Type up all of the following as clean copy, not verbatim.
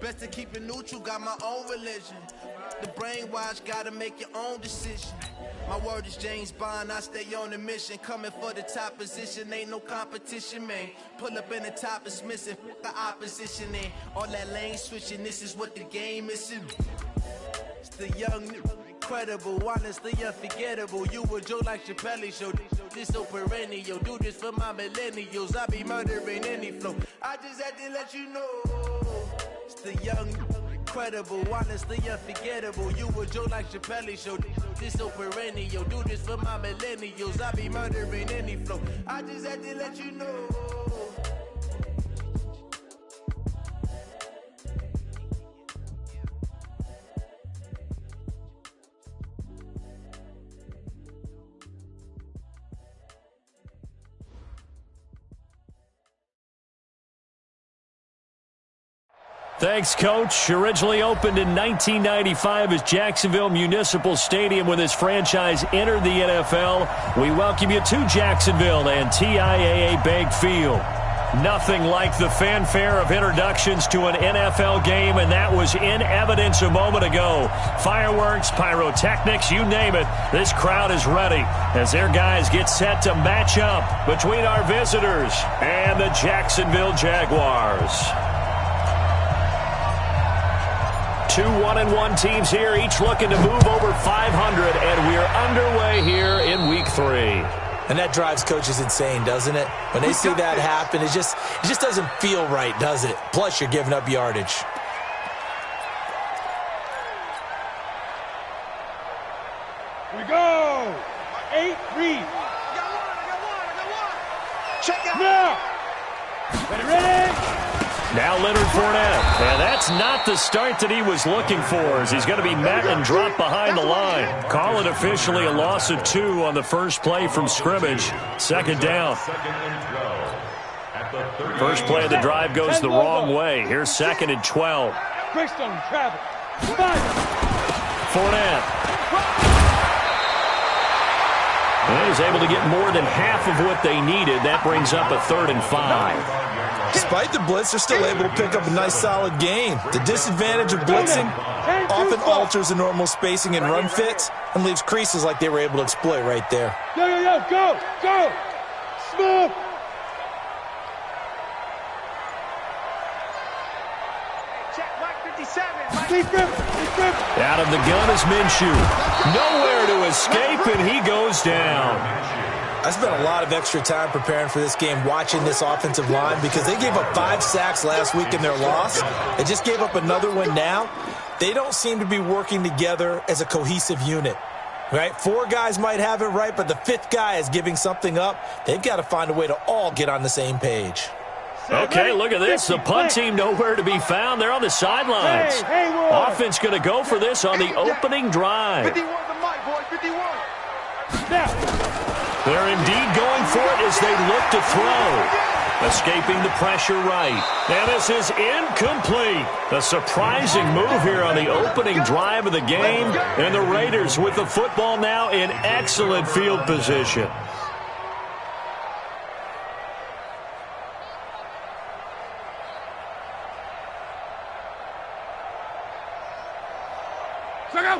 Best to keep it neutral, got my own religion. The brainwash, gotta make your own decision. My word is James Bond, I stay on a mission. Coming for the top position, ain't no competition, man. Pull up in the top is missing, the opposition in. All that lane switching, this is what the game is. It's the young, incredible, honestly unforgettable. You a joke like Chappelle show. This so perennial, do this for my millennials. I be murdering any flow. I just had to let you know. It's the young, incredible, honestly unforgettable. You a joke like Chappelle show. This so perennial, do this for my millennials. I be murdering any flow. I just had to let you know. Thanks, Coach. Originally opened in 1995 as Jacksonville Municipal Stadium when this franchise entered the NFL. We welcome you to Jacksonville and TIAA Bank Field. Nothing like the fanfare of introductions to an NFL game, and that was in evidence a moment ago. Fireworks, pyrotechnics, you name it. This crowd is ready as their guys get set to match up between our visitors and the Jacksonville Jaguars. Two 1-1 teams here, each looking to move over 500, and we're underway here in Week 3. And that drives coaches insane, doesn't it? When they see that happen, it just doesn't feel right, does it? Plus, you're giving up yardage. Here we go. 8 read. I got one. Check out. Now. Ready? Now Leonard Fournette, and that's not the start that he was looking for as he's going to be met and dropped behind the line. Call it officially a loss of 2 on the first play from scrimmage. Second down. First play of the drive goes the wrong way. Here's 2nd and 12. Greystone, travel. Fournette. And he's able to get more than half of what they needed. That brings up a 3rd and 5. Despite the blitz, they're still able to pick up a nice, solid gain. The disadvantage of blitzing often alters the normal spacing and run fits and leaves creases like they were able to exploit right there. Yo, go! Smooth! Check, Mike 57. Out of the gun is Minshew. Nowhere to escape, and he goes down. I spent a lot of extra time preparing for this game watching this offensive line because they gave up 5 sacks last week in their loss. They just gave up another one now. They don't seem to be working together as a cohesive unit. Right? 4 guys might have it right, but the 5th guy is giving something up. They've got to find a way to all get on the same page. Okay, look at this. The punt team nowhere to be found. They're on the sidelines. Offense going to go for this on the opening drive. 51 the mic, boy, 51. Now. They're indeed going for it as they look to throw. Escaping the pressure right. And this is incomplete. A surprising move here on the opening drive of the game. And the Raiders with the football now in excellent field position.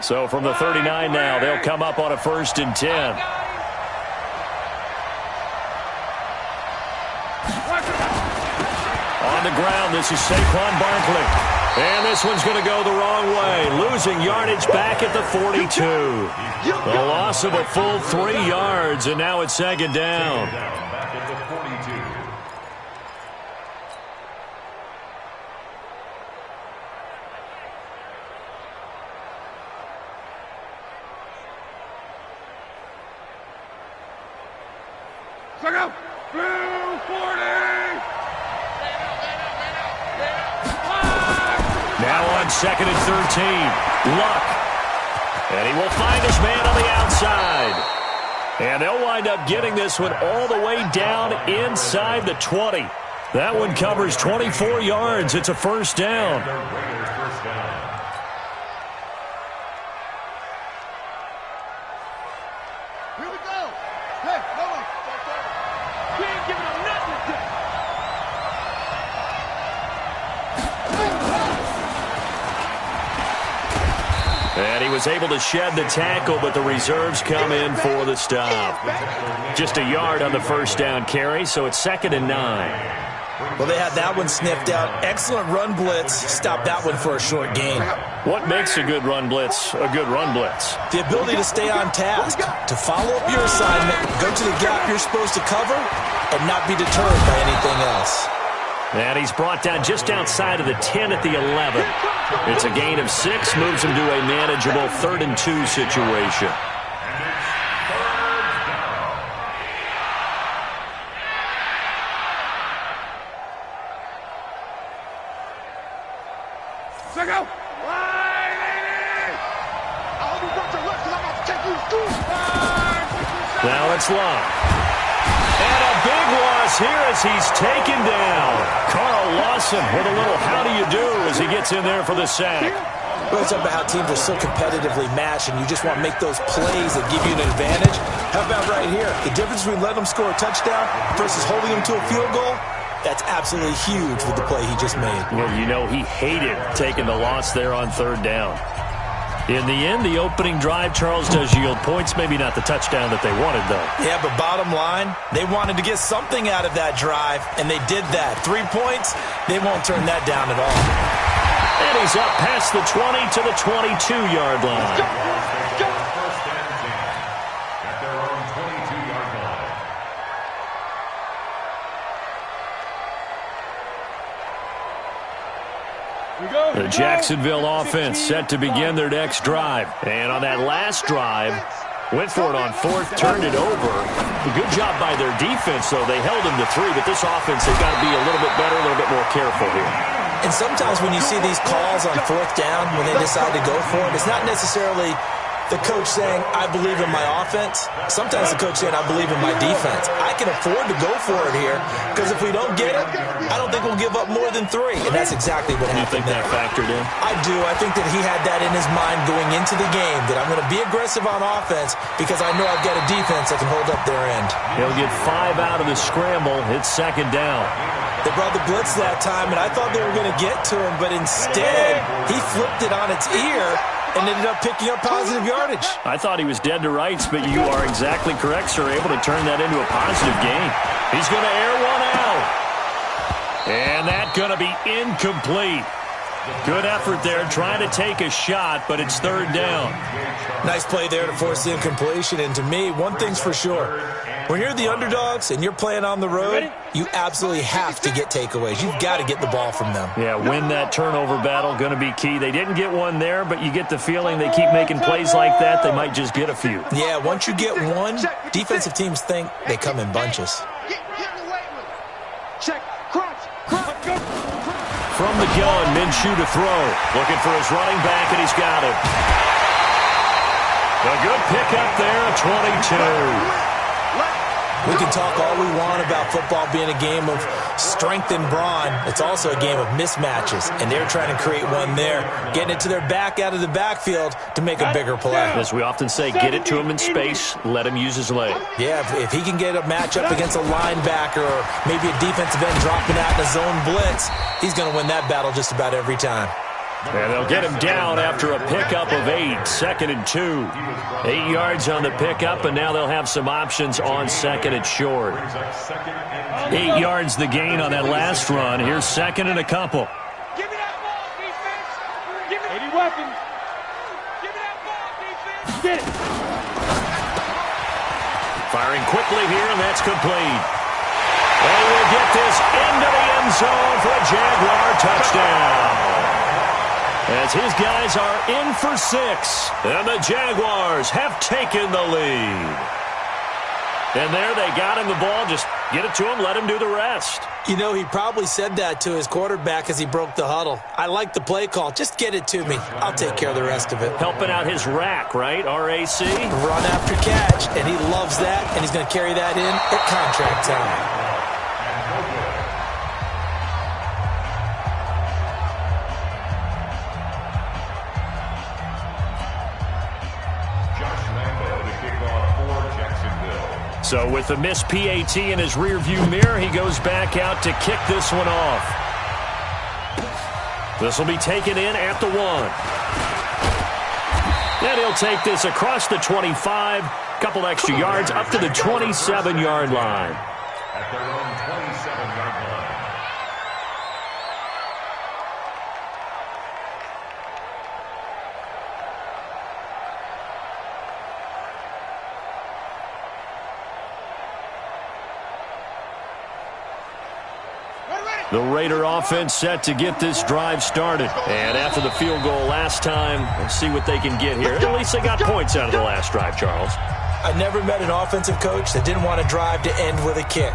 So from the 39 now, they'll come up on a 1st and 10. On the ground, this is Saquon Barkley. And this one's going to go the wrong way. Losing yardage back at the 42. The loss of a full 3 yards, and now it's 2nd down. Now on 2nd and 13. Luck. And he will find his man on the outside. And they'll wind up getting this one all the way down inside the 20. That one covers 24 yards. It's a 1st down. Here we go. Hey, Noah. We ain't giving him nothing. And he was able to shed the tackle, but the reserves come in for the stop. Just a yard on the first down carry, so it's 2nd and 9. Well, they had that one sniffed out. Excellent run blitz. Stopped that one for a short gain. What makes a good run blitz a good run blitz? The ability to stay on task, to follow up your assignment, go to the gap you're supposed to cover, and not be deterred by anything else. And he's brought down just outside of the 10 at the 11. It's a gain of 6, moves him to a manageable 3rd and 2 situation. Now it's Love. And a big loss here as he's taken down. Carl Lawson with a little how do you do as he gets in there for the sack. Well, it's about how teams are so competitively matched, and you just want to make those plays that give you an advantage. How about right here? The difference between letting them score a touchdown versus holding them to a field goal, that's absolutely huge with the play he just made. Well, you know, he hated taking the loss there on 3rd down. In the end, the opening drive, Charles, does yield points. Maybe not the touchdown that they wanted, though. Yeah, but bottom line, they wanted to get something out of that drive, and they did that. 3 points, they won't turn that down at all. And he's up past the 20 to the 22-yard line. The Jacksonville offense set to begin their next drive. And on that last drive, went for it on 4th, turned it over. A good job by their defense, though. They held them to 3, but this offense, they've got to be a little bit better, a little bit more careful here. And sometimes when you see these calls on 4th down, when they decide to go for it, it's not necessarily the coach saying, I believe in my offense. Sometimes the coach saying, I believe in my defense. I can afford to go for it here because if we don't get it, I don't think we'll give up more than 3. And that's exactly what happened there. You think that factored in? I do. I think that he had that in his mind going into the game, that I'm going to be aggressive on offense because I know I've got a defense that can hold up their end. He'll get 5 out of the scramble. It's 2nd down. They brought the blitz that time, and I thought they were going to get to him, but instead he flipped it on its ear and ended up picking up positive yardage. I thought he was dead to rights, but you are exactly correct, sir. Able to turn that into a positive gain. He's going to air one out. And that's going to be incomplete. Good effort there, trying to take a shot, but it's 3rd down. Nice play there to force the incompletion. And to me, one thing's for sure. When you're the underdogs and you're playing on the road, you absolutely have to get takeaways. You've got to get the ball from them. Yeah, win that turnover battle, going to be key. They didn't get one there, but you get the feeling they keep making plays like that, they might just get a few. Yeah, once you get one, defensive teams think they come in bunches. From the gun, Minshew to throw. Looking for his running back, and he's got it. A good pickup there, 22. We can talk all we want about football being a game of strength and brawn. It's also a game of mismatches, and they're trying to create one there, getting it to their back out of the backfield to make a bigger play. As we often say, get it to him in space, let him use his leg. Yeah, if he can get a matchup against a linebacker or maybe a defensive end dropping out in a zone blitz, he's going to win that battle just about every time. And they'll get him down after a pickup of 8, 2nd and 2. 8 yards on the pickup, and now they'll have some options on 2nd and short. 8 yards the gain on that last run. Here's 2nd and a couple. Give me that ball, defense. Give me 80 weapons. Give me that ball, defense. Get it. Firing quickly here, and that's complete. They will get this into the end zone for a Jaguar touchdown. As his guys are in for 6, and the Jaguars have taken the lead. And there they got him the ball. Just get it to him, let him do the rest. You know, he probably said that to his quarterback as he broke the huddle. I like the play call. Just get it to me. I'll take care of the rest of it. Helping out his rack, right? R-A-C? Run after catch, and he loves that, and he's going to carry that in at contract time. So with the missed PAT in his rearview mirror, he goes back out to kick this one off. This will be taken in at the 1. And he'll take this across the 25, couple extra yards up to the 27-yard line. At their own 27-yard line. The Raider offense set to get this drive started. And after the field goal last time, we'll see what they can get here. At least they got points out of the last drive, Charles. I never met an offensive coach that didn't want to drive to end with a kick.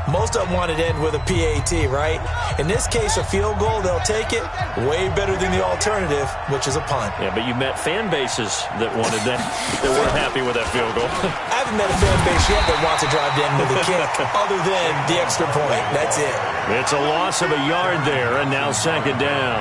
Most of them wanted to end with a PAT, right? In this case, a field goal, they'll take it. Way better than the alternative, which is a punt. Yeah, but you met fan bases that wanted that, that weren't happy with that field goal. I haven't met a fan base yet that wants to drive to end with a kick, other than the extra point. That's it. It's a loss of a yard there, and now second down.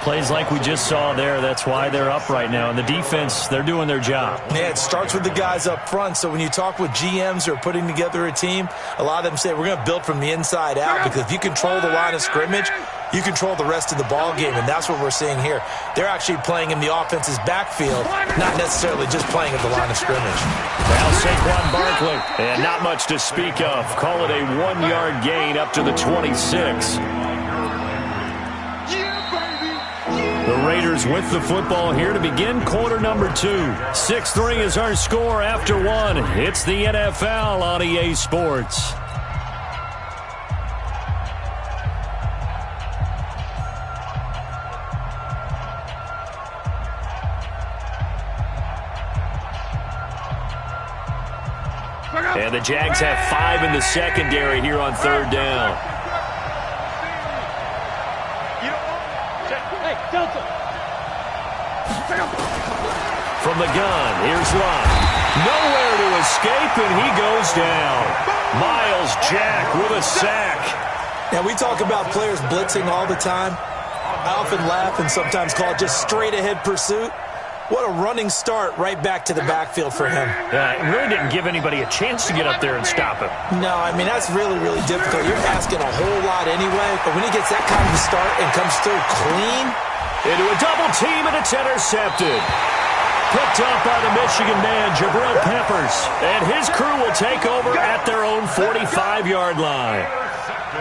Plays like we just saw there. That's why they're up right now. And the defense, they're doing their job. Yeah, it starts with the guys up front. So when you talk with GMs who are putting together a team, a lot of them say we're going to build from the inside out, because if you control the line of scrimmage, you control the rest of the ball game, and that's what we're seeing here. They're actually playing in the offense's backfield, not necessarily just playing at the line of scrimmage. Now Saquon Barkley, and not much to speak of. Call it a 1-yard gain up to the 26. The Raiders with the football here to begin quarter number 2. 6-3 is our score after 1. It's the NFL on EA Sports. And the Jags have 5 in the secondary here on third down. From the gun, here's Love. Nowhere to escape, and he goes down. Miles Jack with a sack. Now, we talk about players blitzing all the time. I often laugh and sometimes call it just straight-ahead pursuit. What a running start right back to the backfield for him. Yeah, it really didn't give anybody a chance to get up there and stop him. No, I mean, that's really, really difficult. You're asking a whole lot anyway, but when he gets that kind of a start and comes through clean. Into a double team, and it's intercepted. Picked up by the Michigan man, Jabril Peppers. And his crew will take over at their own 45-yard line.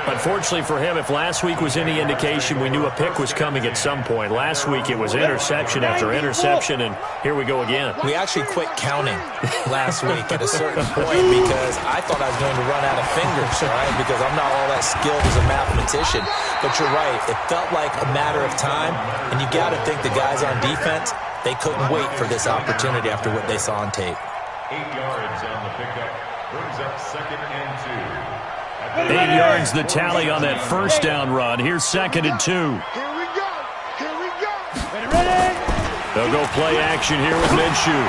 Unfortunately for him, if last week was any indication, we knew a pick was coming at some point. Last week it was interception after interception, and here we go again. We actually quit counting last week at a certain point because I thought I was going to run out of fingers, right? Because I'm not all that skilled as a mathematician. But you're right. It felt like a matter of time, and you got to think the guys on defense, they couldn't wait for this opportunity after what they saw on tape. 8 yards on the pickup. Brings up 2nd and 2. 8 yards the tally on that first down run. Here's 2nd and 2. Here we go. Here we go. Ready? They'll go play action here with Minshew.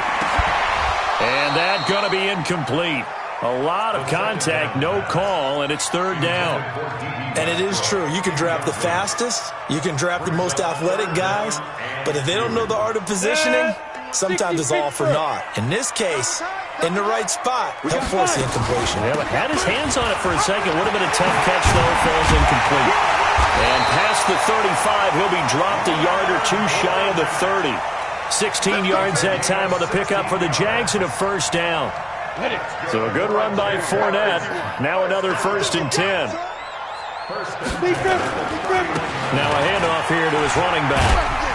And that's going to be incomplete. A lot of contact, no call, and it's third down. And it is true. You can draft the fastest. You can draft the most athletic guys. But if they don't know the art of positioning, sometimes it's all for naught. In this case, in the right spot, he'll force the incompletion. Yeah, but had his hands on it for a second. Would have been a tough catch, though. Falls incomplete. And past the 35, he'll be dropped a yard or two shy of the 30. 16 yards that time on the pickup for the Jags and a first down. So a good run by Fournette. Now another 1st and 10. Now a handoff here to his running back.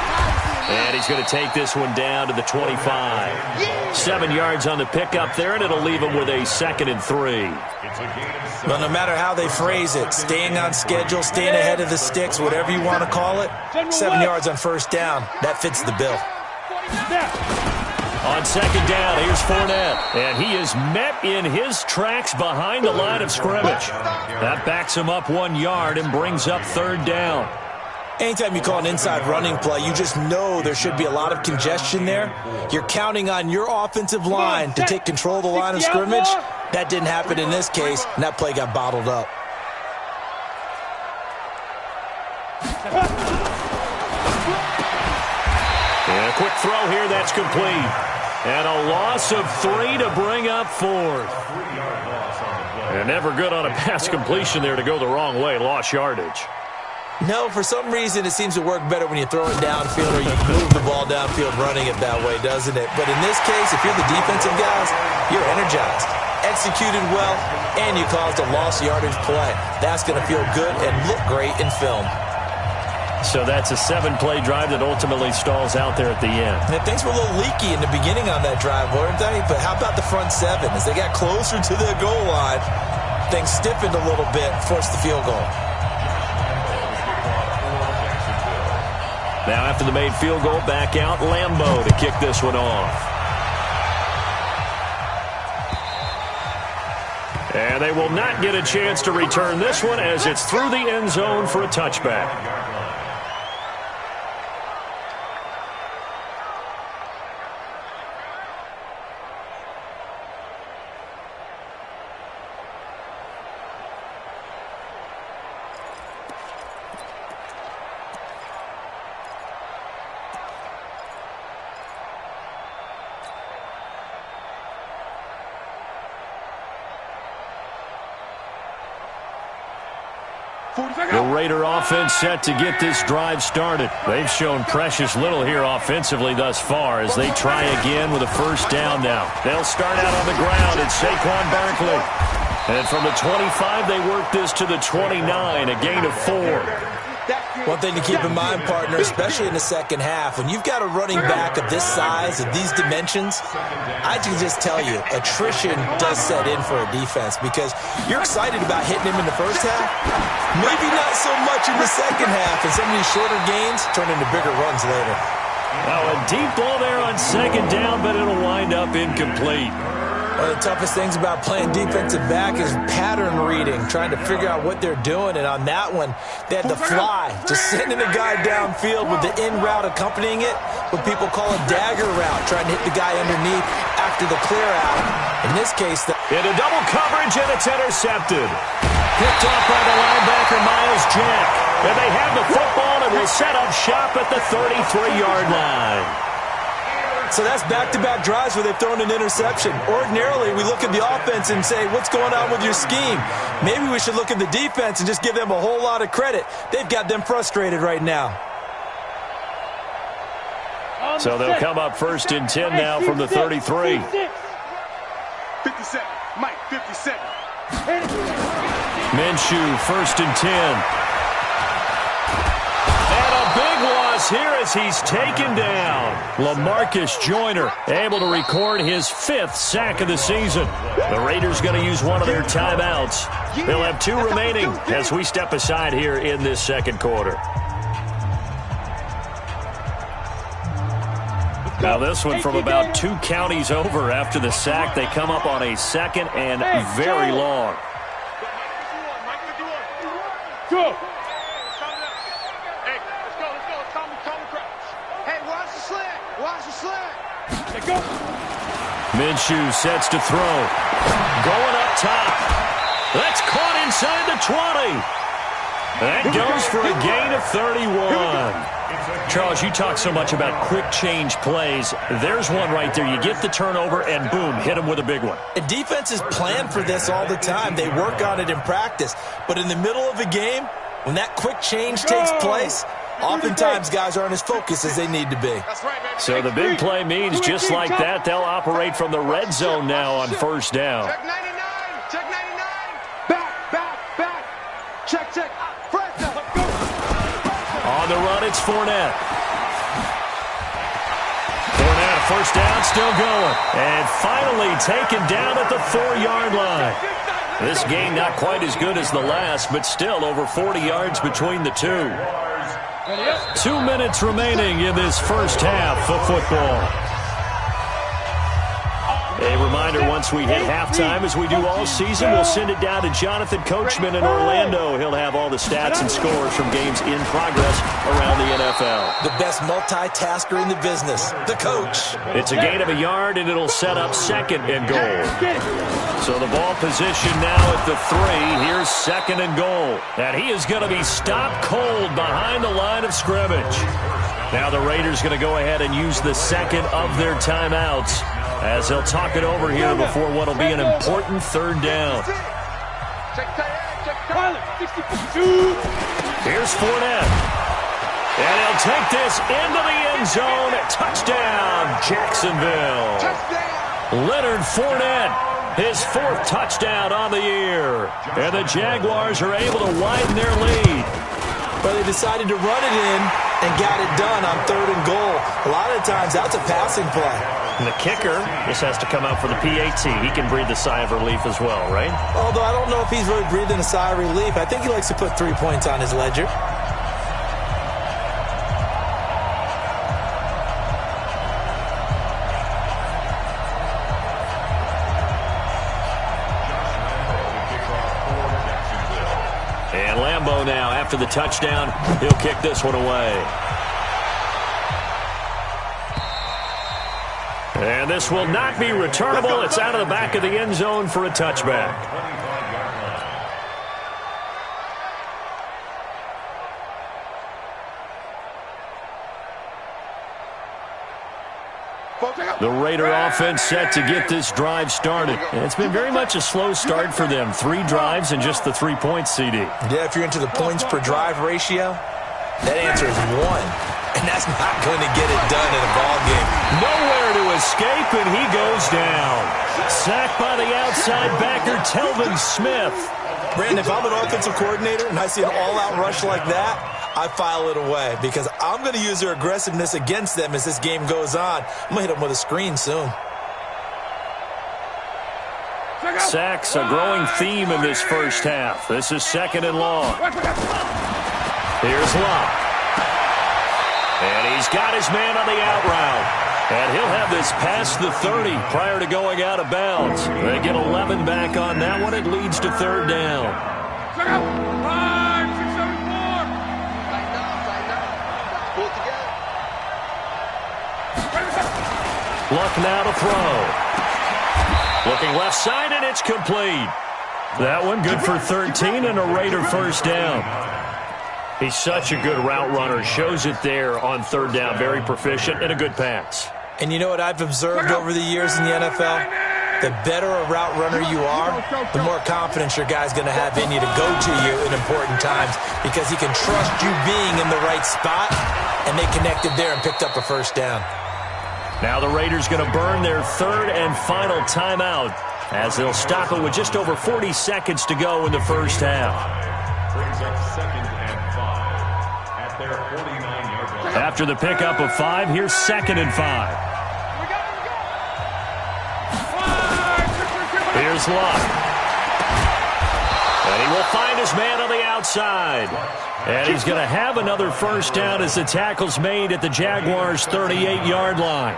And he's going to take this one down to the 25. 7 yards on the pickup there, and it'll leave him with a 2nd and 3. Well, no matter how they phrase it, staying on schedule, staying ahead of the sticks, whatever you want to call it, 7 yards on first down, that fits the bill. On 2nd down, here's Fournette. And he is met in his tracks behind the line of scrimmage. That backs him up 1 yard and brings up third down. Anytime you call an inside running play, you just know there should be a lot of congestion there. You're counting on your offensive line to take control of the line of scrimmage. That didn't happen in this case, and that play got bottled up. And a quick throw here, that's complete. And a loss of 3 to bring up 4th. And never good on a pass completion there to go the wrong way. Lost yardage. No, for some reason it seems to work better when you throw it downfield or you move the ball downfield running it that way, doesn't it? But in this case, if you're the defensive guys, you're energized, executed well, and you caused a lost yardage play. That's going to feel good and look great in film. So that's a 7-play drive that ultimately stalls out there at the end. And things were a little leaky in the beginning on that drive, weren't they? But how about the front seven? As they got closer to the goal line, things stiffened a little bit, forced the field goal. Now after the made field goal, back out Lambeau to kick this one off. And they will not get a chance to return this one as it's through the end zone for a touchback. The Raider offense set to get this drive started. They've shown precious little here offensively thus far as they try again with a first down now. They'll start out on the ground at Saquon Barkley. And from the 25, they work this to the 29, a gain of 4. One thing to keep in mind, partner, especially in the second half, when you've got a running back of this size, of these dimensions, I can just tell you, attrition does set in for a defense because you're excited about hitting him in the first half. Maybe not so much in the second half, and some of these shorter gains turn into bigger runs later. Now a deep ball there on second down, but it'll wind up incomplete. One of the toughest things about playing defensive back is pattern reading, trying to figure out what they're doing. And on that one, they had to fly, just sending a guy downfield with the in route accompanying it, what people call a dagger route, trying to hit the guy underneath after the clear out. In this case, into double coverage, and it's intercepted. Picked off by the linebacker, Miles Jack. And they have the football and will set up shop at the 33-yard line. So that's back-to-back drives where they've thrown an interception. Ordinarily, we look at the offense and say, what's going on with your scheme? Maybe we should look at the defense and just give them a whole lot of credit. They've got them frustrated right now. So they'll come up first and 10 now from the 33. 57. Mike, 57. Minshew, first and 10. Here as he's taken down. LaMarcus Joyner able to record his 5th sack of the season. The Raiders going to use one of their timeouts. They'll have 2 remaining as we step aside here in this second quarter. Now this one from about 2 counties over after the sack. They come up on a second and very long. Go. Minshew sets to throw. Going up top. That's caught inside the 20. That goes for a gain of 31. Charles, you talk so much about quick change plays. There's one right there. You get the turnover and boom, hit them with a big one. And defenses plan for this all the time. They work on it in practice. But in the middle of a game, when that quick change takes place, oftentimes guys aren't as focused as they need to be. So the big play means just like that, they'll operate from the red zone now on first down. Check 99. Check 99. Back. Check. Front. On the run, it's Fournette. Fournette, first down, still going. And finally taken down at the 4-yard line. This game not quite as good as the last, but still over 40 yards between the two. 2 minutes remaining in this first half of football. A reminder, once we hit halftime, as we do all season, we'll send it down to Jonathan Coachman in Orlando. He'll have all the stats and scores from games in progress around the NFL. The best multitasker in the business, the coach. It's a gain of a yard, and it'll set up second and goal. So the ball position now at the 3. Here's second and goal. And he is going to be stopped cold behind the line of scrimmage. Now the Raiders going to go ahead and use the second of their timeouts as they'll talk it over here before what will be an important third down. Here's Fournette. And he'll take this into the end zone. Touchdown, Jacksonville. Leonard Fournette, his 4th touchdown on the year. And the Jaguars are able to widen their lead. But they decided to run it in and got it done on 3rd and goal. A lot of times, that's a passing play. And the kicker just has to come out for the PAT. He can breathe a sigh of relief as well, right? Although I don't know if he's really breathing a sigh of relief. I think he likes to put 3 points on his ledger. And Lambeau now, after the touchdown, he'll kick this one away. And this will not be returnable. It's out of the back of the end zone for a touchback. The Raider offense set to get this drive started. And it's been very much a slow start for them. 3 drives and just the 3 points, CD. Yeah, if you're into the points per drive ratio, that answer is 1. And that's not going to get it done in a ball game. Nowhere to escape, and he goes down. Sacked by the outside backer, Telvin Smith. Brandon, if I'm an offensive coordinator and I see an all-out rush like that, I file it away because I'm going to use their aggressiveness against them as this game goes on. I'm going to hit them with a screen soon. Sacks, a growing theme in this first half. This is 2nd and long. Here's Locke. And he's got his man on the out route. And he'll have this past the 30 prior to going out of bounds. They get 11 back on that one. It leads to 3rd down. 5, 6, 7, 4. Luck now to throw. Looking left side, and it's complete. That one good for 13 and a Raider first down. He's such a good route runner. Shows it there on 3rd down. Very proficient and a good pass. And you know what I've observed over the years in the NFL? The better a route runner you are, the more confidence your guy's going to have in you to go to you in important times because he can trust you being in the right spot, and they connected there and picked up a first down. Now the Raiders going to burn their 3rd and final timeout as they'll stop it with just over 40 seconds to go in the first half. Brings up 2nd and 5 at their 49-yard line. After the pickup of 5, here's 2nd and 5. Here's Luck. And he will find his man on the outside. And he's going to have another first down as the tackle's made at the Jaguars' 38-yard line.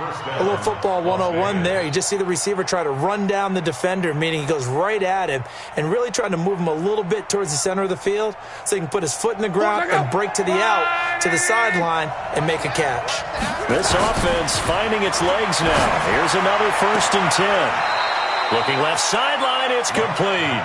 A little football 101 there. You just see the receiver try to run down the defender, meaning he goes right at him and really trying to move him a little bit towards the center of the field so he can put his foot in the ground and break to the out, to the sideline, and make a catch. This offense finding its legs now. Here's another 1st and 10. Looking left sideline, it's complete.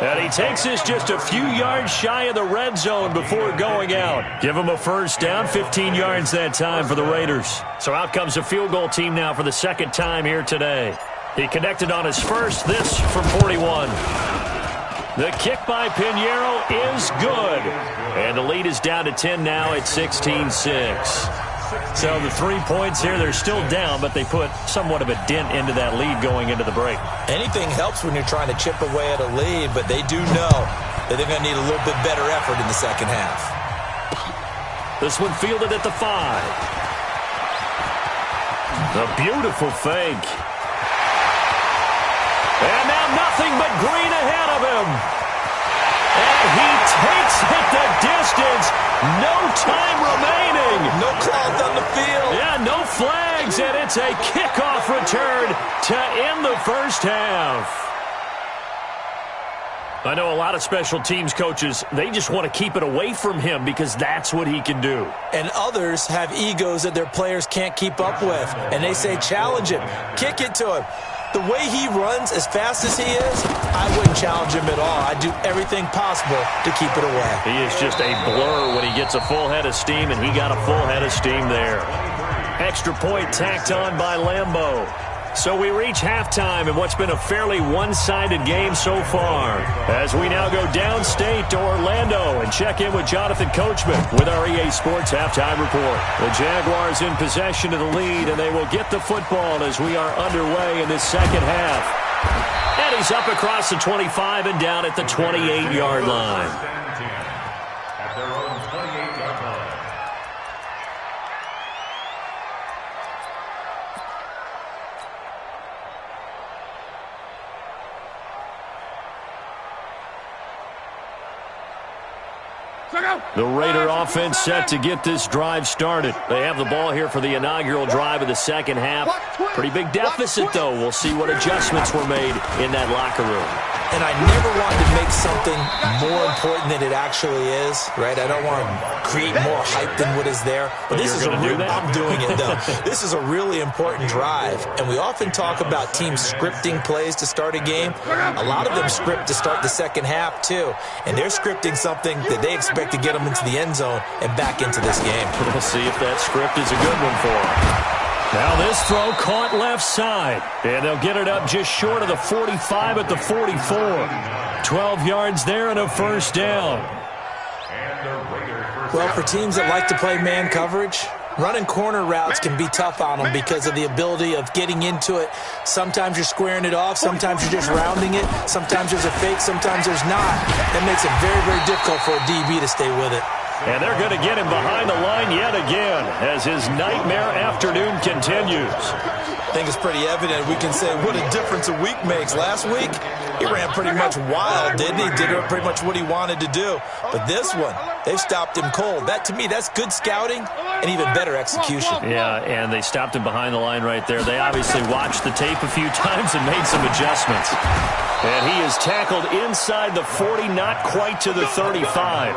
And he takes this just a few yards shy of the red zone before going out. Give him a first down, 15 yards that time for the Raiders. So out comes a field goal team now for the 2nd time here today. He connected on his first, this from 41. The kick by Pinheiro is good. And the lead is down to 10 now at 16-6. So the 3 points here, they're still down, but they put somewhat of a dent into that lead going into the break. Anything helps when you're trying to chip away at a lead, but they do know that they're going to need a little bit better effort in the second half. This one fielded at the 5. A beautiful fake. And now nothing but green ahead of him. And he takes it the distance. No time remaining. No cloth on the field. Yeah, no flags, and it's a kickoff return to end the first half. I know a lot of special teams coaches, they just want to keep it away from him because that's what he can do. And others have egos that their players can't keep up with. And they say, challenge him, kick it to him. The way he runs as fast as he is, I wouldn't challenge him at all. I'd do everything possible to keep it away. He is just a blur when he gets a full head of steam, and he got a full head of steam there. Extra point tacked on by Lambeau. So we reach halftime in what's been a fairly one-sided game so far. As we now go downstate to Orlando and check in with Jonathan Coachman with our EA Sports Halftime Report. The Jaguars in possession of the lead, and they will get the football as we are underway in this second half. And he's up across the 25 and down at the 28-yard line. At their own 28-yard line. The Raider offense set to get this drive started. They have the ball here for the inaugural drive of the second half. Pretty big deficit, though. We'll see what adjustments were made in that locker room. And I never want to make something more important than it actually is, right? I don't want to create more hype than what is there. But this is I'm doing it, though. This is a really important drive. And we often talk about teams scripting plays to start a game. A lot of them script to start the second half, too. And they're scripting something that they expect to get them into the end zone and back into this game. We'll see if that script is a good one for them. Now this throw caught left side, and they'll get it up just short of the 45 at the 44. 12 yards there and a first down. Well, for teams that like to play man coverage, running corner routes can be tough on them because of the ability of getting into it. Sometimes you're squaring it off. Sometimes you're just rounding it. Sometimes there's a fake. Sometimes there's not. That makes it very, very difficult for a DB to stay with it. And they're going to get him behind the line yet again as his nightmare afternoon continues. I think it's pretty evident. We can say what a difference a week makes. Last week, he ran pretty much wild, didn't he? Did pretty much what he wanted to do. But this one, they've stopped him cold. That, to me, that's good scouting and even better execution. Yeah, and they stopped him behind the line right there. They obviously watched the tape a few times and made some adjustments. And he is tackled inside the 40, not quite to the 35.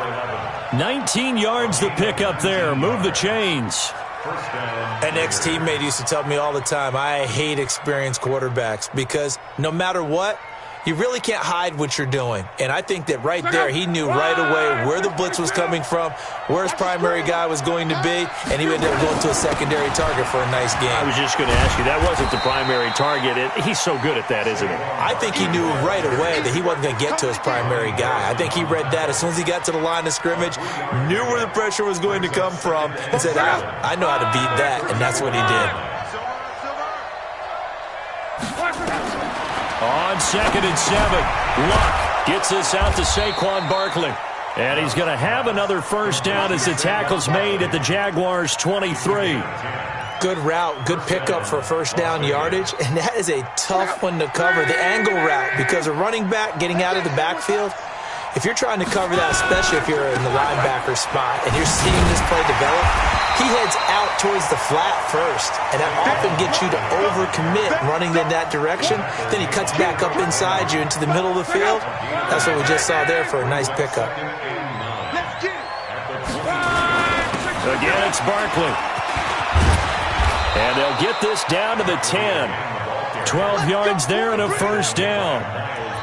19 yards the pickup there. Move the chains. An ex-teammate used to tell me all the time, I hate experienced quarterbacks because no matter what, you really can't hide what you're doing. And I think that right there, he knew right away where the blitz was coming from, where his primary guy was going to be, and he ended up going to a secondary target for a nice game. I was just going to ask you, that wasn't the primary target. He's so good at that, isn't he? I think he knew right away that he wasn't going to get to his primary guy. I think he read that as soon as he got to the line of scrimmage, knew where the pressure was going to come from, and said, I know how to beat that, and that's what he did. On 2nd and 7, Luck gets this out to Saquon Barkley. And he's going to have another first down as the tackle's made at the Jaguars' 23. Good route, good pickup for first down yardage, and that is a tough one to cover. The angle route, because a running back getting out of the backfield, if you're trying to cover that, especially if you're in the linebacker spot and you're seeing this play develop, he heads out towards the flat first, and that often gets you to overcommit running in that direction. Then he cuts back up inside you into the middle of the field. That's what we just saw there for a nice pickup. Again, it's Barkley. And they'll get this down to the 10. 12 yards there and a first down.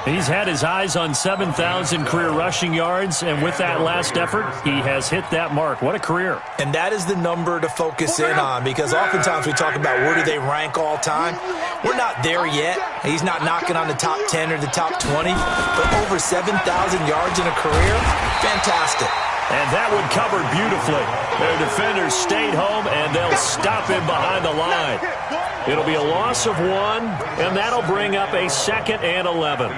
He's had his eyes on 7,000 career rushing yards, and with that last effort, he has hit that mark. What a career. And that is the number to focus in on, because oftentimes we talk about where do they rank all time. We're not there yet. He's not knocking on the top 10 or the top 20, but over 7,000 yards in a career, fantastic. And that one covered beautifully. Their defenders stayed home, and they'll stop him behind the line. It'll be a loss of 1, and that'll bring up a 2nd and 11.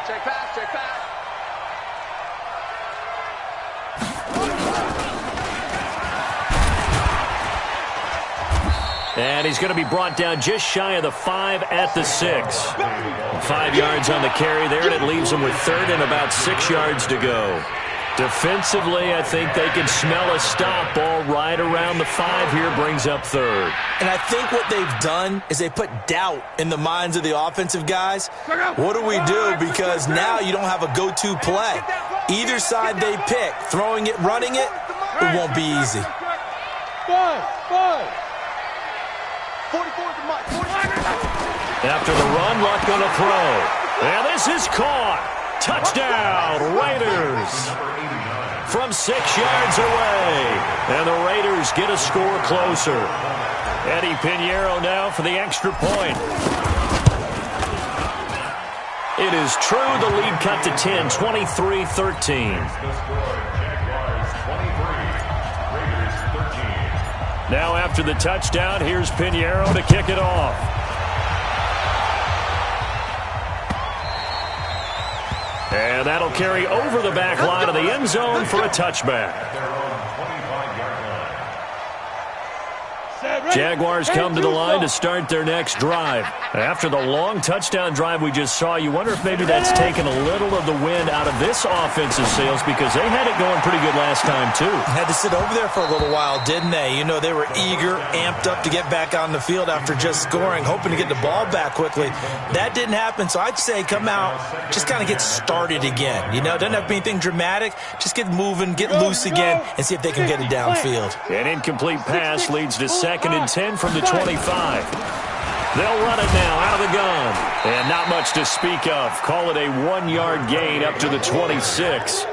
Check pass, check pass. And he's going to be brought down just shy of the 5 at the 6. 5 yards on the carry there, and it leaves him with 3rd and about 6 yards to go. Defensively, I think they can smell a stop ball right around the 5 here, brings up 3rd. And I think what they've done is they put doubt in the minds of the offensive guys. What do we do? Because now you don't have a go-to play. Either side they pick, throwing it, running it, it won't be easy. 5. After the run, Luck going to throw. And this is caught. Touchdown, Raiders! From 6 yards away. And the Raiders get a score closer. Eddie Pinheiro now for the extra point. It is true, the lead cut to 10, 23-13. Now after the touchdown, here's Pinheiro to kick it off. And that'll carry over the back line of the end zone for a touchback. Jaguars come to the line to start their next drive. After the long touchdown drive we just saw, you wonder if maybe that's taken a little of the wind out of this offensive sails, because they had it going pretty good last time too. Had to sit over there for a little while, didn't they? You know, they were eager, amped up to get back on the field after just scoring, hoping to get the ball back quickly. That didn't happen, so I'd say come out, just kind of get started again. You know, it doesn't have to be anything dramatic. Just get moving, get loose again, and see if they can get it downfield. An incomplete pass leads to 2nd and 10 from the 25. They'll run it now out of the gun. And not much to speak of. Call it a 1-yard gain up to the 26.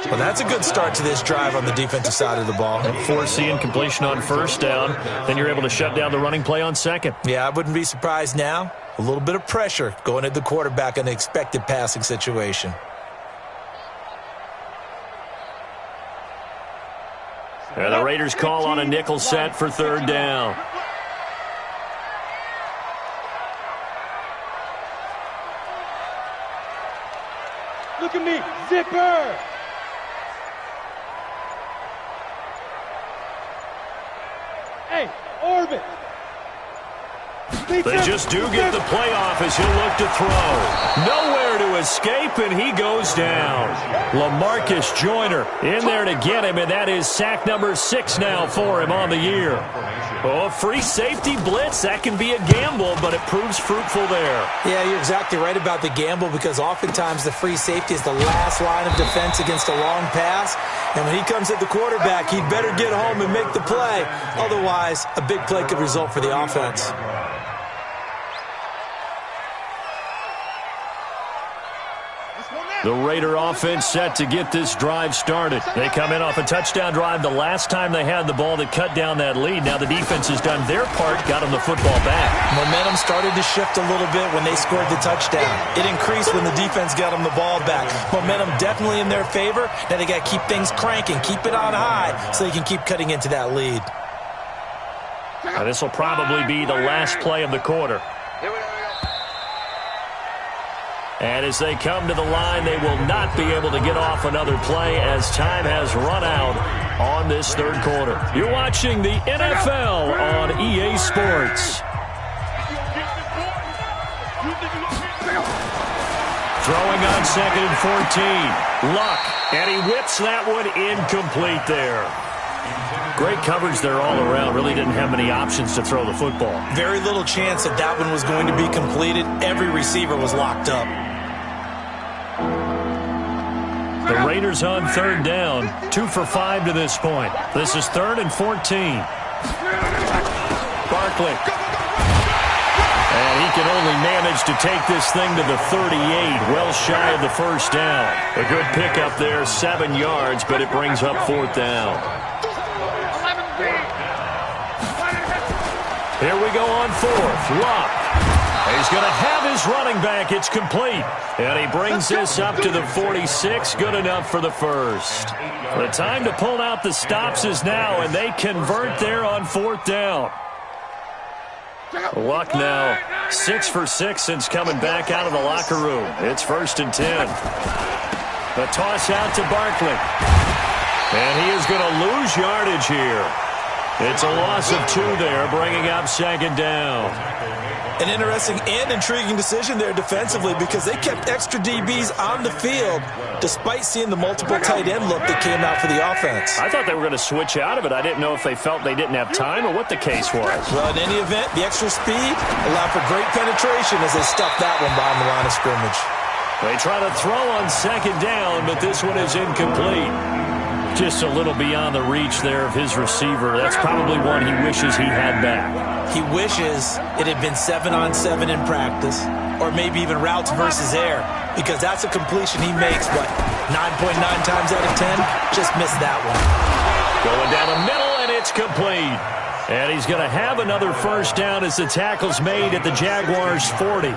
Well, that's a good start to this drive on the defensive side of the ball. Forcing completion on 1st down. Then you're able to shut down the running play on 2nd. Yeah, I wouldn't be surprised now. A little bit of pressure going at the quarterback in an expected passing situation. And the Raiders call on a nickel set for 3rd down. Look at me, zipper! Hey, orbit! They just do get the play off as he'll look to throw. Nowhere to escape, and he goes down. LaMarcus Joyner in there to get him, and that is sack number 6 now for him on the year. Oh, free safety blitz, that can be a gamble, but it proves fruitful there. Yeah, you're exactly right about the gamble, because oftentimes the free safety is the last line of defense against a long pass. And when he comes at the quarterback, he'd better get home and make the play. Otherwise, a big play could result for the offense. The Raider offense set to get this drive started. They come in off a touchdown drive the last time they had the ball that cut down that lead. Now the defense has done their part, got them the football back. Momentum started to shift a little bit when they scored the touchdown. It increased when the defense got them the ball back. Momentum definitely in their favor. Now they got to keep things cranking, keep it on high, so they can keep cutting into that lead. Now this will probably be the last play of the quarter. And as they come to the line, they will not be able to get off another play as time has run out on this 3rd quarter. You're watching the NFL on EA Sports. Throwing on 2nd and 14. Luck, and he whips that one incomplete there. Great coverage there all around. Really didn't have many options to throw the football. Very little chance that that one was going to be completed. Every receiver was locked up. The Raiders on 3rd down, 2 for 5 to this point. This is 3rd and 14. Barkley. And he can only manage to take this thing to the 38, well shy of the 1st down. A good pickup there, 7 yards, but it brings up 4th down. Here we go on 4th. Luck. He's going to have his running back. It's complete. And he brings this up to the 46. Good enough for the 1st. The time to pull out the stops is now, and they convert there on 4th down. Luck now 6 for 6 since coming back out of the locker room. It's 1st and 10. The toss out to Barkley. And he is going to lose yardage here. It's a loss of 2 there, bringing up 2nd down. An interesting and intriguing decision there defensively, because they kept extra DBs on the field despite seeing the multiple tight end look that came out for the offense. I thought they were going to switch out of it. I didn't know if they felt they didn't have time or what the case was. Well, in any event, the extra speed allowed for great penetration as they stuffed that one behind the line of scrimmage. They try to throw on 2nd down, but this one is incomplete. Just a little beyond the reach there of his receiver. That's probably one he wishes he had back. He wishes it had been 7-on-7 in practice, or maybe even routes versus air. because that's a completion he makes, 9.9 times out of 10? Just missed that one. Going down the middle, and it's complete. And he's going to have another first down as the tackle's made at the Jaguars' 40.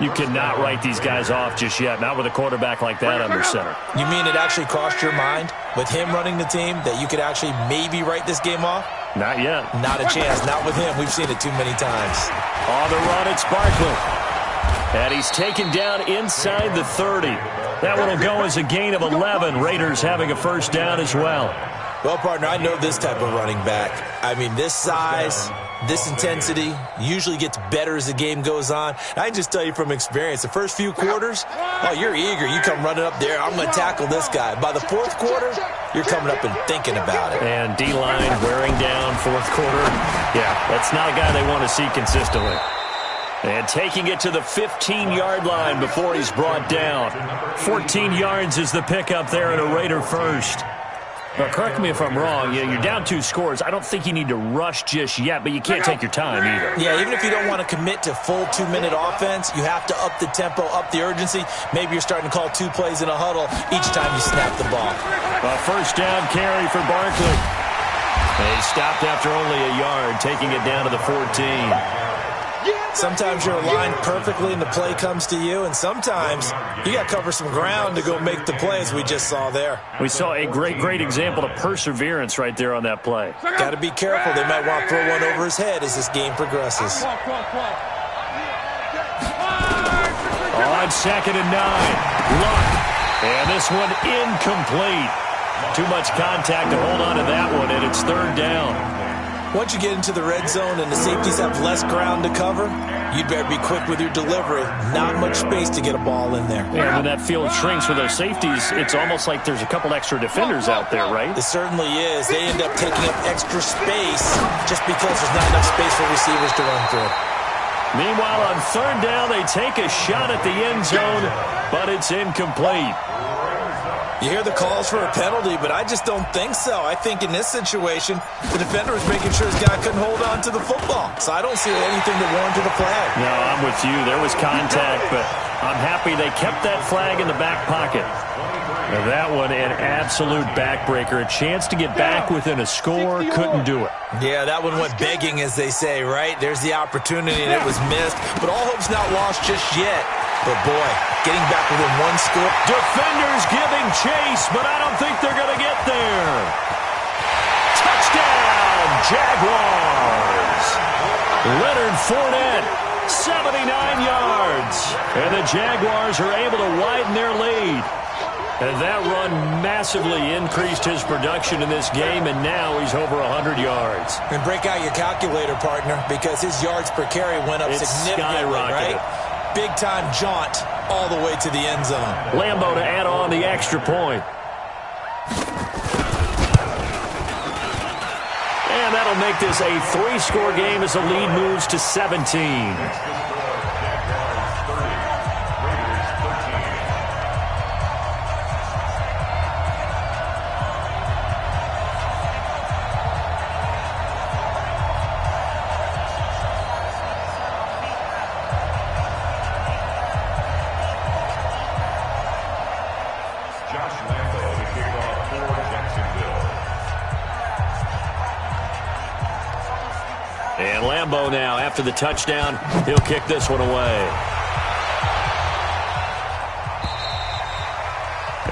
You cannot write these guys off just yet, not with a quarterback like that under center. You mean it actually crossed your mind with him running the team that you could actually maybe write this game off? Not yet. Not a chance. Not with him. We've seen it too many times. On the run, it's Barkley. And he's taken down inside the 30. That one will go as a gain of 11. Raiders having a first down as well. Well, partner, I know this type of running back. I mean, this size, this intensity usually gets better as the game goes on. I can just tell you from experience, the first few quarters, oh, you're eager. You come running up there, I'm going to tackle this guy. By the fourth quarter, you're coming up and thinking about it. And D-line wearing down fourth quarter. Yeah, that's not a guy they want to see consistently. And taking it to the 15-yard line before he's brought down. 14 yards is the pickup there at a Raider first. Now, correct me if I'm wrong. You're down 2 scores. I don't think you need to rush just yet, but you can't take your time either. Yeah, even if you don't want to commit to full 2-minute offense, you have to up the tempo, up the urgency. Maybe you're starting to call 2 plays in a huddle each time you snap the ball. A first down carry for Barkley. They stopped after only a yard, taking it down to the 14. Sometimes you're aligned perfectly and the play comes to you, and sometimes you got to cover some ground to go make the play, as we just saw there. We saw a great example of perseverance right there on that play. Got to be careful. They might want to throw one over his head as this game progresses. On 2nd and 9, Luck. And this one incomplete. Too much contact to hold on to that one, and it's 3rd down. Once you get into the red zone and the safeties have less ground to cover, you'd better be quick with your delivery. Not much space to get a ball in there. Yeah, when that field shrinks with those safeties, it's almost like there's a couple extra defenders out there, right? It certainly is. They end up taking up extra space just because there's not enough space for receivers to run through. Meanwhile, on 3rd down, they take a shot at the end zone, but it's incomplete. You hear the calls for a penalty, but I just don't think so. I think in this situation, the defender was making sure his guy couldn't hold on to the football. So I don't see anything to warrant the flag. No, I'm with you. There was contact, but I'm happy they kept that flag in the back pocket. Now that one, an absolute backbreaker. A chance to get back within a score, couldn't do it. Yeah, that one went begging, as they say, right? There's the opportunity, and it was missed. But all hope's not lost just yet. But, boy, getting back within 1 score. Defenders giving chase, but I don't think they're going to get there. Touchdown, Jaguars. Leonard Fournette, 79 yards. And the Jaguars are able to widen their lead. And that run massively increased his production in this game, and now he's over 100 yards. And break out your calculator, partner, because his yards per carry went up significantly, skyrocketed. right? Big-time jaunt all the way to the end zone. Lambeau to add on the extra point. And that'll make this a 3-score game as the lead moves to 17. And Lambeau now, after the touchdown, he'll kick this one away.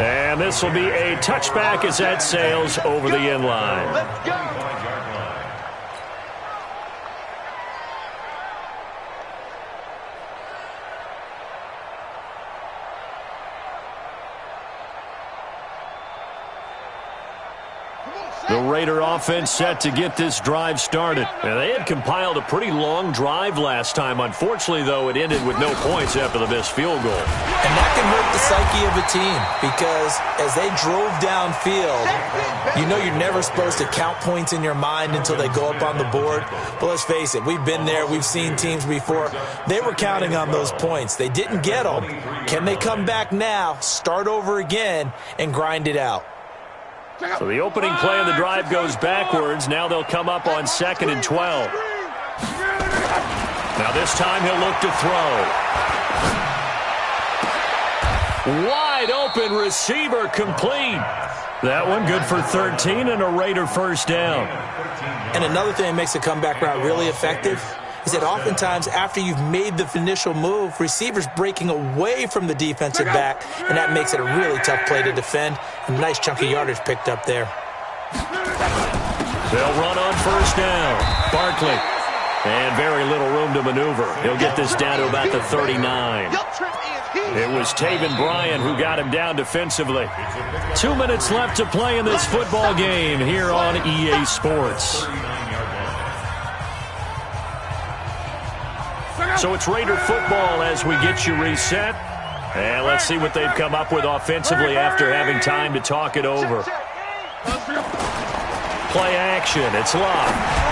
And this will be a touchback as that sails over the end line. Let's go. The Raider offense set to get this drive started. And they had compiled a pretty long drive last time. Unfortunately, though, it ended with no points after the missed field goal. And that can hurt the psyche of a team because as they drove downfield, you know you're never supposed to count points in your mind until they go up on the board. But let's face it, we've been there. We've seen teams before. They were counting on those points. They didn't get them. Can they come back now, start over again, and grind it out? So the opening play of the drive goes backwards. Now they'll come up on 2nd and 12. Now this time he'll look to throw. Wide open receiver complete. That one good for 13 and a Raider first down. And another thing that makes a comeback route really effective is that oftentimes after you've made the initial move, receivers breaking away from the defensive back, and that makes it a really tough play to defend. A nice chunk of yardage picked up there. They'll run on first down. Barkley. And very little room to maneuver. He'll get this down to about the 39. It was Taven Bryan who got him down defensively. 2 minutes left to play in this football game here on EA Sports. So it's Raider football as we get you reset. And let's see what they've come up with offensively after having time to talk it over. Play action. It's locked.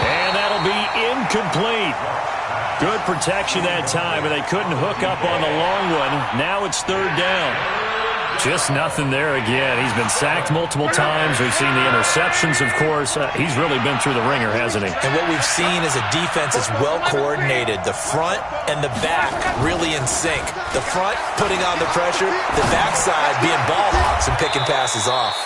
And that'll be incomplete. Good protection that time, and they couldn't hook up on the long one. Now it's third down. Just nothing there again. He's been sacked multiple times. We've seen the interceptions, of course. He's really been through the ringer, hasn't he? And what we've seen is a defense that's well coordinated. The front and the back really in sync. The front putting on the pressure, the backside being ball hawks and picking passes off.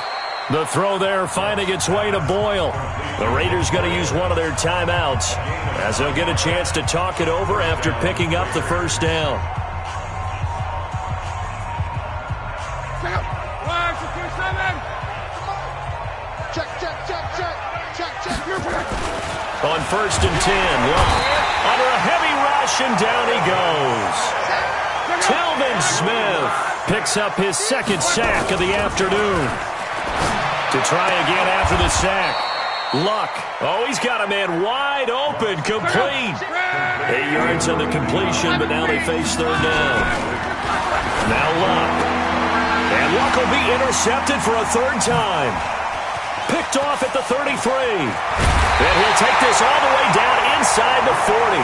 The throw there finding its way to Boyle. The Raiders going to use one of their timeouts as they'll get a chance to talk it over after picking up the first down. On first and 10, under a heavy rush, and down he goes. Telvin Smith picks up his second sack of the afternoon. To try again after the sack. Luck. Oh, he's got a man wide open, complete. 8 yards on the completion, but now they face third down. Now Luck. And Luck will be intercepted for a third time. Picked off at the 33. And he'll take this all the way down inside the 40.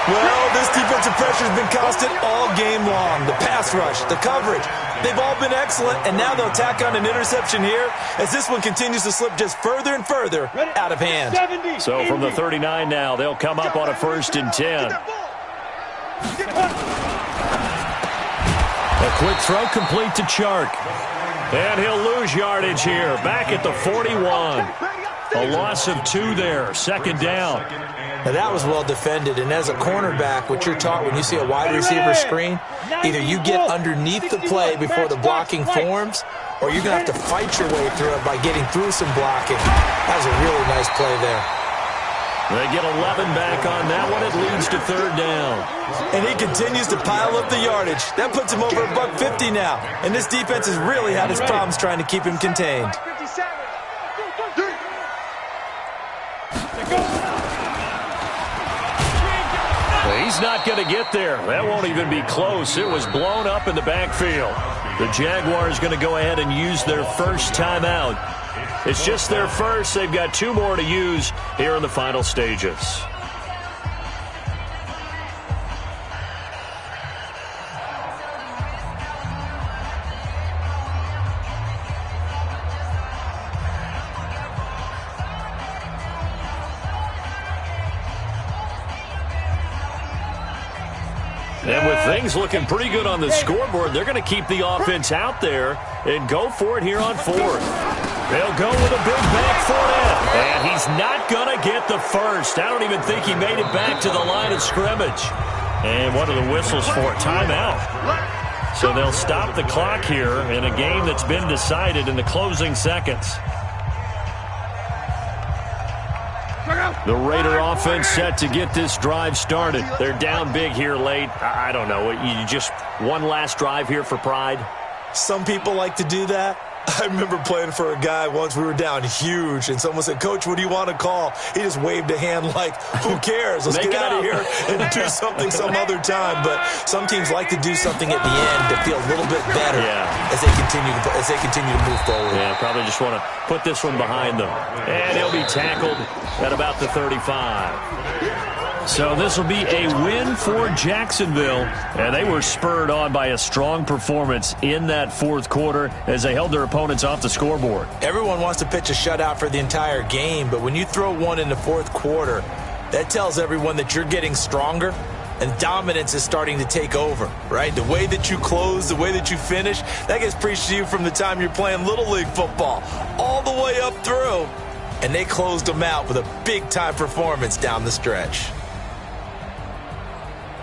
Well, this defensive pressure has been constant all game long. The pass rush, the coverage, they've all been excellent, and now they'll tack on an interception here as this one continues to slip just further and further out of hand. So from the 39 now, they'll come up on a first and 10. A quick throw complete to Chark. And he'll lose yardage here, back at the 41. A loss of 2 there, second down. Now that was well defended, and as a cornerback, what you're taught when you see a wide receiver screen, either you get underneath the play before the blocking forms, or you're going to have to fight your way through it by getting through some blocking. That was a really nice play there. They get 11 back on that one. It leads to third down. And he continues to pile up the yardage. That puts him over $150 now. And this defense has really had its problems trying to keep him contained. He's not going to get there. That won't even be close. It was blown up in the backfield. The Jaguars going to go ahead and use their first timeout. It's just their first. They've got 2 more to use here in the final stages. And with things looking pretty good on the scoreboard, they're going to keep the offense out there and go for it here on fourth. They'll go with a big back foot. And he's not going to get the first. I don't even think he made it back to the line of scrimmage. And what are the whistles for? Timeout. So they'll stop the clock here in a game that's been decided in the closing seconds. The Raider offense set to get this drive started. They're down big here late. I don't know. You just one last drive here for pride? Some people like to do that. I remember playing for a guy once. We were down huge, and someone said, "Coach, what do you want to call?" He just waved a hand like, "Who cares? Let's get out of here and do something some other time." But some teams like to do something at the end to feel a little bit better as they continue to move forward. Yeah, probably just want to put this one behind them. And he'll be tackled at about the 35. So this will be a win for Jacksonville, and they were spurred on by a strong performance in that fourth quarter as they held their opponents off the scoreboard. Everyone wants to pitch a shutout for the entire game, but when you throw one in the fourth quarter, that tells everyone that you're getting stronger and dominance is starting to take over, right? The way that you close, the way that you finish, that gets preached to you from the time you're playing Little League football all the way up through. And they closed them out with a big-time performance down the stretch.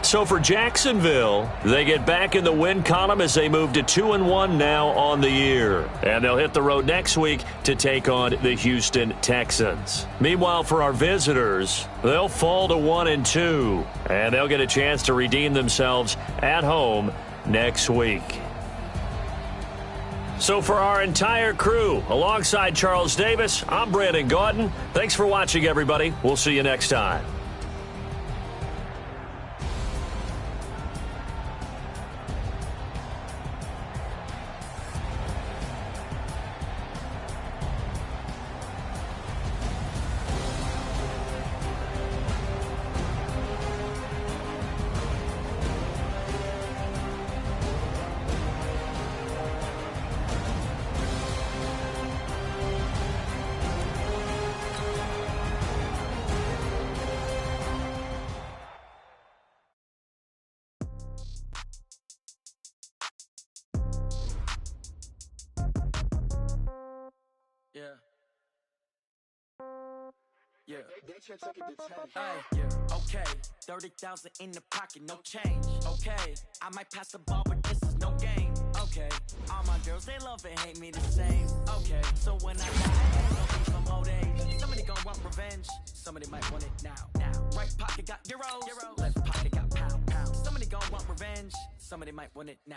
So for Jacksonville, they get back in the win column as they move to 2-1 now on the year. And they'll hit the road next week to take on the Houston Texans. Meanwhile, for our visitors, they'll fall to 1-2. And they'll get a chance to redeem themselves at home next week. So for our entire crew, alongside Charles Davis, I'm Brandon Gaudin. Thanks for watching, everybody. We'll see you next time. Okay, 30,000 in the pocket, no change. Okay, I might pass the ball, but this is no game. Okay, all my girls, they love and hate me the same. Okay, so when I die, I ain't gonna be from old age. Somebody gon' want revenge, somebody might want it now. Right pocket got euros, left pocket got pound. Somebody gon' want revenge, somebody might want it now.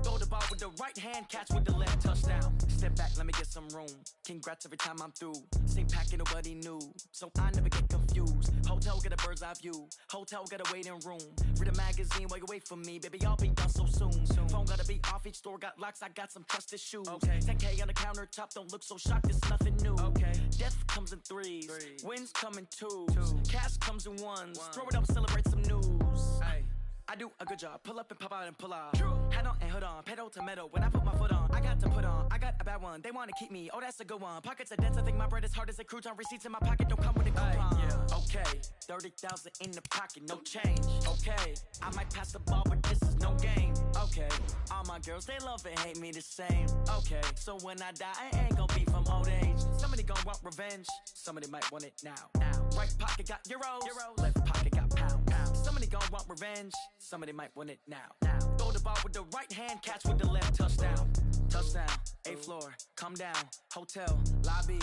Throw the ball with the right hand, catch with the left, touchdown. Step back, let me get some room. Congrats every time I'm through. Same packet, nobody knew, so I never get confused. Hotel get a bird's eye view. Hotel got a waiting room. Read a magazine while you wait for me, baby. I'll be done so soon. Phone gotta be off. Each store got locks. I got some trusted shoes. Okay. 10K on the countertop. Don't look so shocked. It's nothing new. Okay. Death comes in threes. Wins come in twos. Cash comes in ones. Throw it up, celebrate some news. Ay. I do a good job. Pull up and pop out and pull out. Head on and hood on. Pedal to metal. When I put my foot on, I got to put on. I got a bad one. They want to keep me. Oh, that's a good one. Pockets are dense. I think my bread is hard as a crouton. Receipts in my pocket don't come with a coupon. Okay. 30,000 in the pocket. No change. Okay. I might pass the ball, but this is no game. Okay. All my girls, they love and hate me the same. Okay. So when I die, I ain't gonna be from old age. Somebody gon' want revenge. Somebody might want it now. Right pocket got euros. Left pocket got pound. Somebody gon' want revenge. Somebody might want it now. Throw the ball with the right hand, catch with the left, touchdown. Touchdown, 8th floor, come down, hotel, lobby.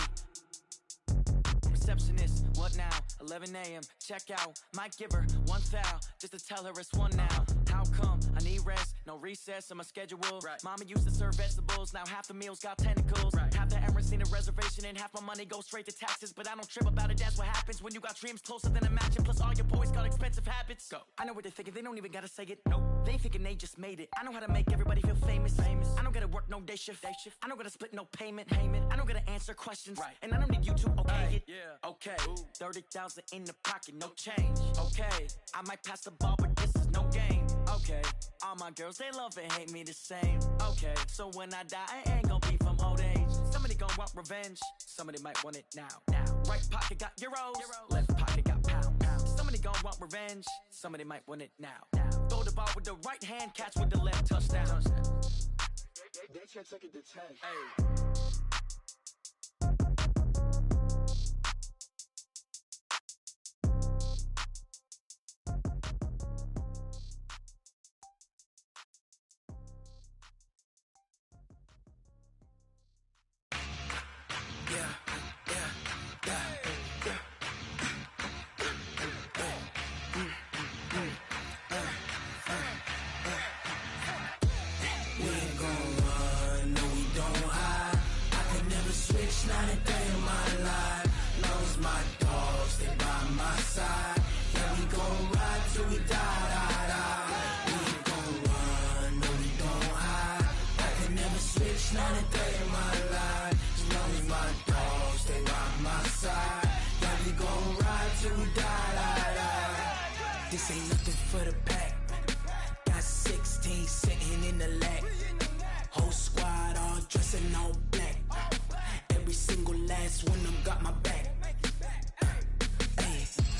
Receptionist, what now? 11 a.m., check out. Might give her one foul, just to tell her it's one now. How come? I need rest, no recess in my schedule. Mama used to serve vegetables, now half the meals got tentacles. Half the Emirates need a reservation and half my money goes straight to taxes. But I don't trip about it, that's what happens when you got dreams closer than a match. And plus all your boys got expensive habits. Go. I know what they're thinking, they don't even gotta say it. Nope. They ain't thinking they just made it. I know how to make everybody feel famous. I don't gotta work no day shift. I don't gotta split no payment. I don't gotta answer questions. And I don't need you to okay it. Okay, 30,000 in the pocket, no change. Okay, I might pass the ball, but this is no game. Okay, all my girls, they love and hate me the same. Okay, so when I die, I ain't gonna be from old age. Somebody gon' want revenge, somebody might want it now. Right pocket got euros, left pocket got pound. Somebody gon' want revenge, somebody might want it now. Throw the ball with the right hand, catch with the left, touchdown. They can't take it to 10.